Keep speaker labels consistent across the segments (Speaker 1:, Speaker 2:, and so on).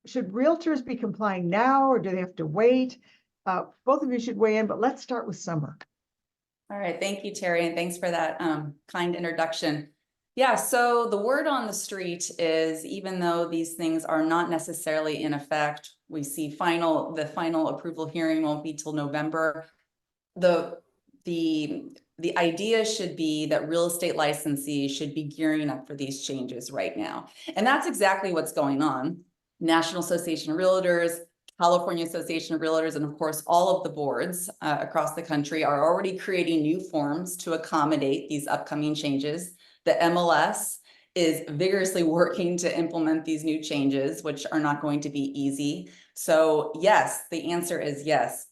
Speaker 1: should realtors be complying now, or do they have to wait? Both of you should weigh in, but let's start with Summer.
Speaker 2: All right, thank you, Terry, and thanks for that kind introduction. Yeah, so the word on the street is, even though these things are not necessarily in effect, we see the final approval hearing won't be till November. The idea should be that real estate licensees should be gearing up for these changes right now. And that's exactly what's going on. National Association of Realtors, California Association of Realtors, and of course, all of the boards across the country are already creating new forms to accommodate these upcoming changes. The MLS is vigorously working to implement these new changes, which are not going to be easy. So yes, the answer is yes.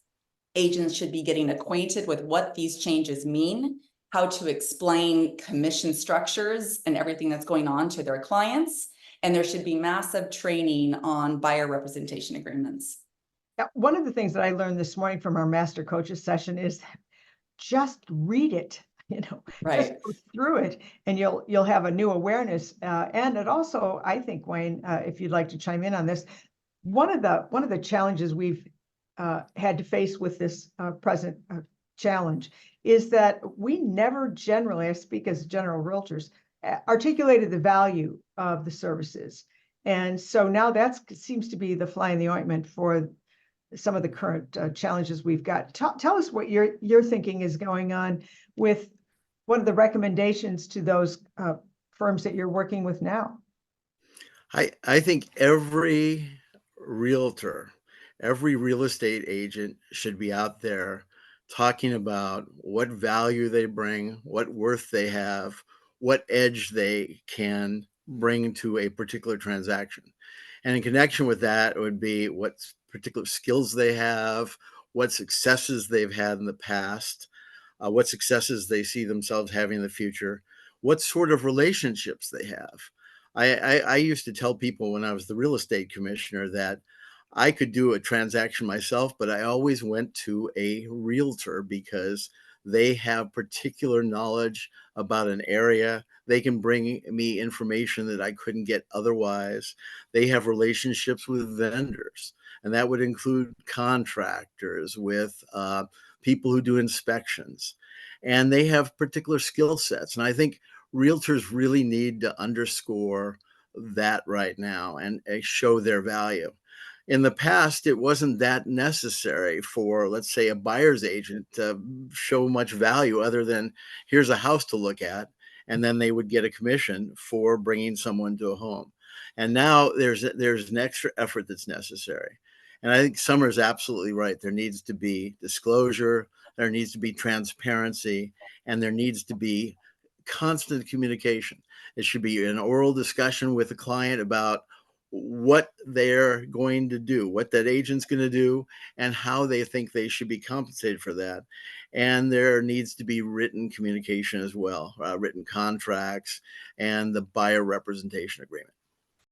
Speaker 2: Agents should be getting acquainted with what these changes mean, how to explain commission structures and everything that's going on to their clients. And there should be massive training on buyer representation agreements.
Speaker 1: Yeah, one of the things that I learned this morning from our master coaches session is just read it,
Speaker 2: Right.
Speaker 1: just go through it, and you'll have a new awareness. And it also, I think, Wayne, if you'd like to chime in on this, one of the challenges we've had to face with this present challenge is that we never generally, I speak as general realtors, articulated the value of the services. And so now that seems to be the fly in the ointment for some of the current challenges we've got. Tell us what your thinking is going on with one of the recommendations to those firms that you're working with now.
Speaker 3: I think every realtor, every real estate agent should be out there talking about what value they bring, what worth they have, what edge they can bring to a particular transaction. And in connection with that, it would be what particular skills they have, what successes they've had in the past, what successes they see themselves having in the future, what sort of relationships they have. I used to tell people when I was the real estate commissioner that I could do a transaction myself, but I always went to a realtor because they have particular knowledge about an area. They can bring me information that I couldn't get otherwise. They have relationships with vendors, and that would include contractors, with people who do inspections, and they have particular skill sets. And I think realtors really need to underscore that right now and show their value. In the past, it wasn't that necessary for, let's say, a buyer's agent to show much value other than here's a house to look at, and then they would get a commission for bringing someone to a home. And now there's an extra effort that's necessary. And I think Summer's absolutely right. There needs to be disclosure, there needs to be transparency, and there needs to be constant communication. It should be an oral discussion with the client about what they're going to do, what that agent's going to do, and how they think they should be compensated for that. And there needs to be written communication as well, written contracts and the buyer representation agreement.